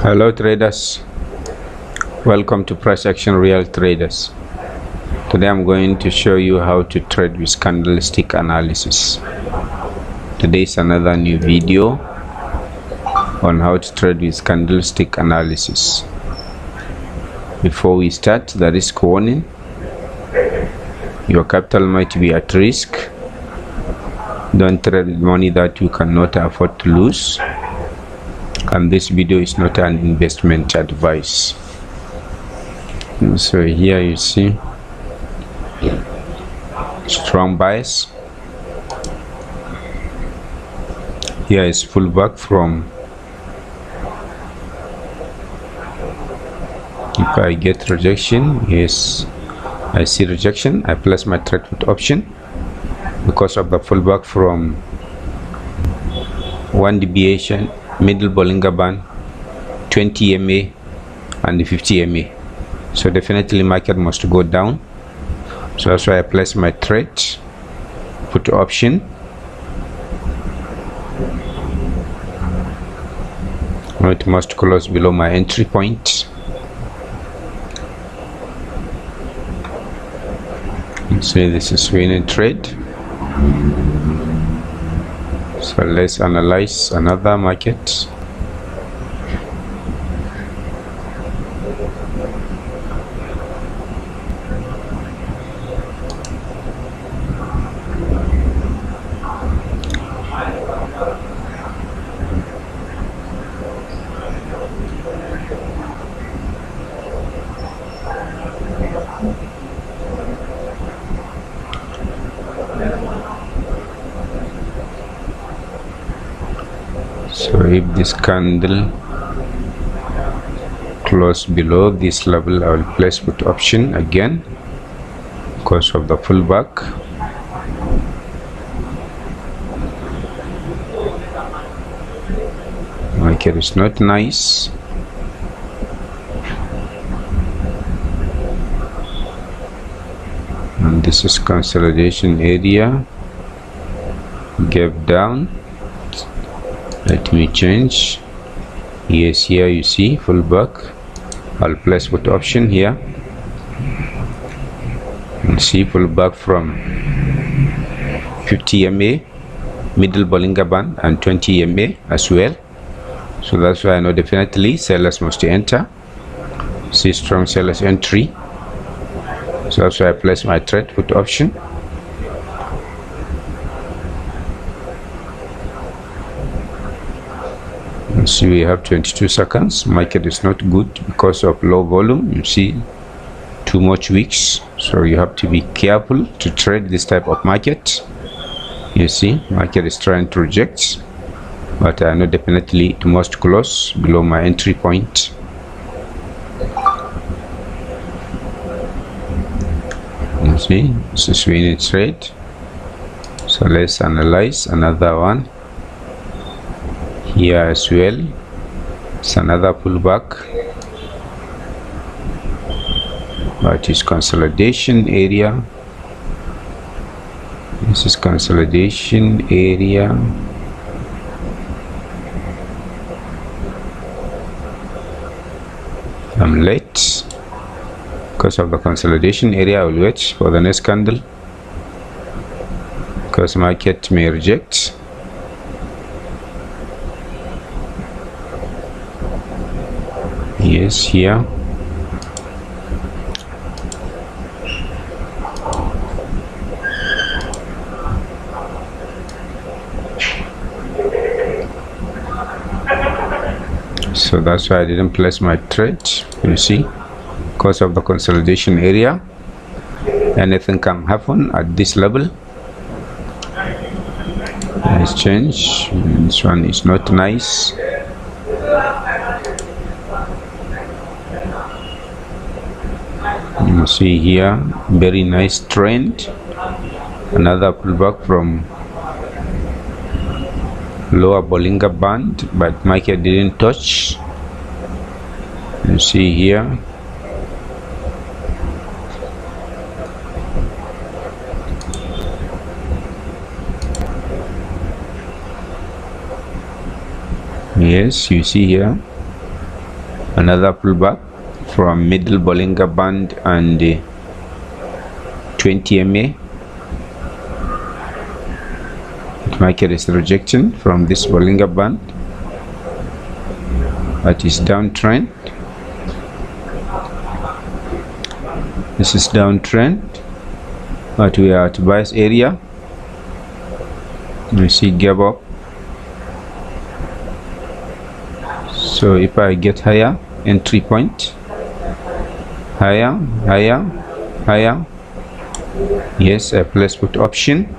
Hello traders, welcome to Price Action Real Traders. Today I'm going to show you how to trade with candlestick analysis. Today is another new video on how to trade with candlestick analysis. Before we start, the risk warning. Your capital might be at risk. Don't trade with money that you cannot afford to lose. And this video is not an investment advice. So here you see strong bias. Here is pullback from, if I get rejection, yes, I see rejection, I place my trade put option because of the pullback from one deviation, middle Bollinger Band, 20 MA and 50 MA. So definitely market must go down. So that's why I place my trade put option. It must close below my entry point. So this is winning trade. So let's analyze another market. So if this candle close below this level, I will place put option again because of the pullback. Market is not nice. And this is consolidation area. Gap down. Let me change. Yes, here you see pullback. I'll place put option here and see pullback from 50 MA, middle Bollinger Band, and 20 MA as well. So that's why I know definitely sellers must enter. See strong sellers entry. So that's why I place my trade put option. See, we have 22 seconds. Market is not good because of low volume. You see too much wicks, so you have to be careful to trade this type of market. You see market is trying to reject, but I know definitely it must close below my entry point. You see, this is winning trade. So let's analyze another one. Here as well, it's another pullback, but it's consolidation area. This is consolidation area. I'm late because of the consolidation area. I will wait for the next candle because market may reject. Yes, here. So that's why I didn't place my trade, you see, because of the consolidation area. Anything can happen at this level. Nice change. This one is not nice. You see here, very nice trend. Another pullback from lower Bollinger Band, but market didn't touch. You see here. Yes, you see here another pullback from middle Bollinger Band and 20 MA. Market is rejecting from this Bollinger Band, but is downtrend. This is downtrend, but we are at bias area. You see gap up. So if I get higher entry point, higher, yes, I place put option.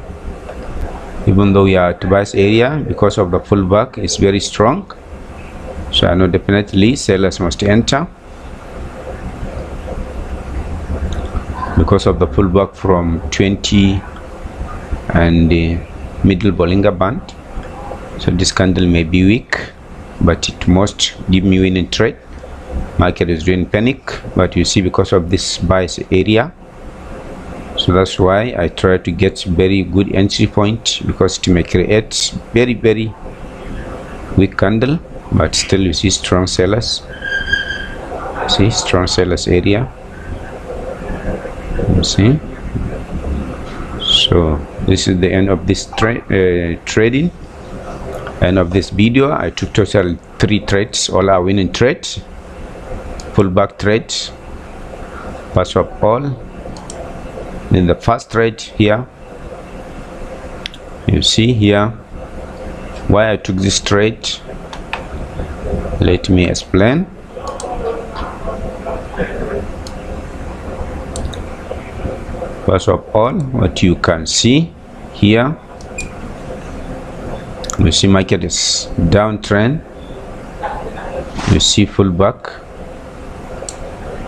Even though we are at bias area, because of the pullback is very strong, so I know definitely sellers must enter because of the pullback from 20 and the middle Bollinger Band. So this candle may be weak, but it must give me winning trade. Market is doing panic, but you see, because of this bias area, so that's why I try to get very good entry point, because it may create very weak candle, but still you see strong sellers. See strong sellers area. You see. So this is the end of this trading. End of this video. I took total 3 trades. All are winning trades. Pullback trades. Pass up all. Then the first trade here, you see here why I took this trade. Let me explain. First of all, what you can see here, you see market is downtrend. You see pullback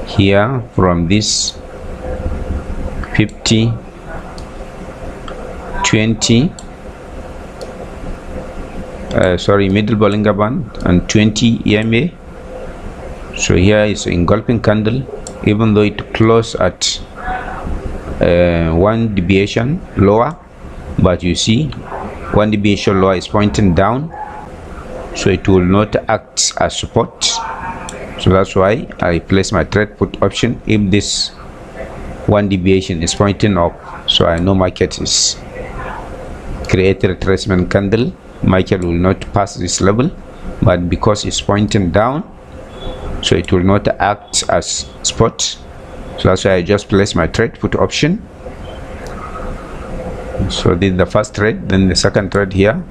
here from this 50, 20, middle Bollinger Band and 20 EMA. So here is engulfing candle, even though it closed at 1 deviation lower, but you see 1 deviation lower is pointing down, so it will not act as support. So that's why I place my trade put option if this 1 deviation is pointing up. So I know market is create a retracement candle. Market will not pass this level, but because it's pointing down, so it will not act as spot. So that's why I just place my trade put option. So this is the first trade. Then the second trade here,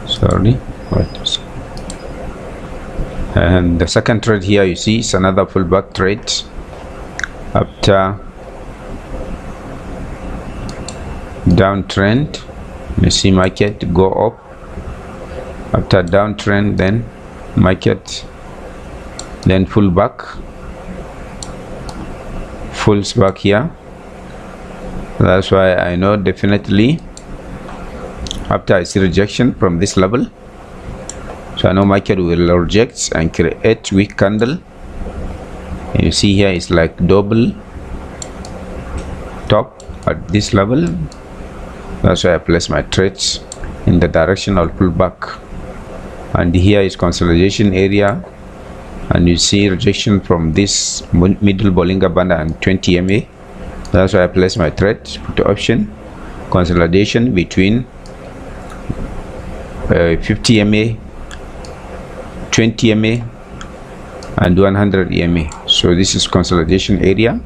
sorry, and the second trade here, you see, is another pullback trade. After downtrend, you see market go up. After downtrend, then market then pull back, pulls back here. That's why I know definitely after I see rejection from this level, so I know market will reject and create weak candle. You see here it's like double top at this level. That's why I place my trades in the direction of pullback. And here is consolidation area, and you see rejection from this middle Bollinger Band and 20 MA. That's why I place my trade put option, consolidation between 50 MA, 20 MA and 100 EMA. So this is consolidation area,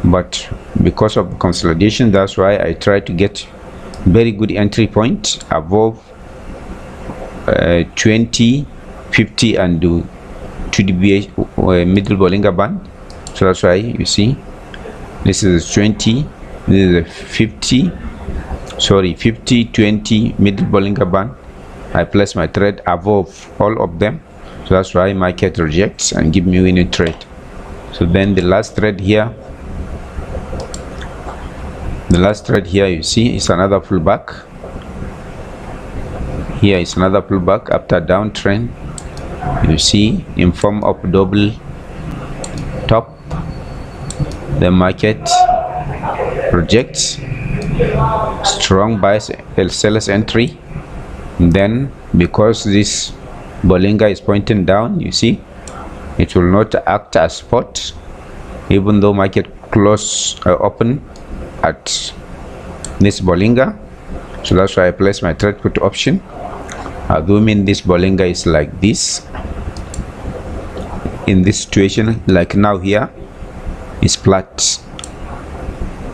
but because of consolidation, that's why I try to get very good entry point above 20, 50 and 2 dBA middle Bollinger Band. So that's why you see this is 20, this is 50, 20 middle Bollinger Band. I place my trade above all of them. So that's why market rejects and give me winning trade. So then the last trade here, you see is another pullback. Here is another pullback after downtrend. You see in form of double top, the market rejects. strong buy sellers entry. Then because this Bollinger is pointing down, you see it will not act as spot even though market close open at this Bollinger. So that's why I place my trade put option, assuming this Bollinger is like this. In this situation, like now, here is flat,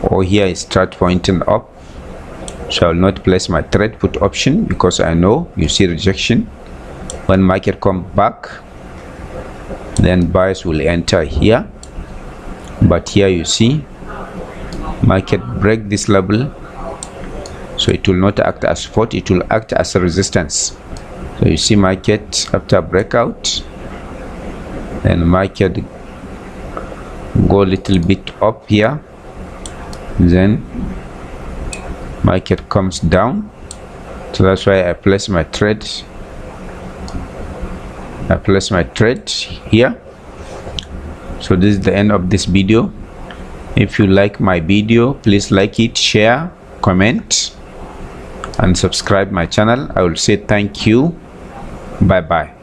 or here is start pointing up, so I will not place my trade put option because I know, you see, rejection. When market come back, then buyers will enter here. But here you see market break this level, so it will not act as support, it will act as a resistance. So you see market after breakout, then market go a little bit up here, then market comes down. So that's why I place my trade. I place my trade here. So this is the end of this video. If you like my video, please like it, share, comment, and subscribe my channel. I will say thank you. Bye bye.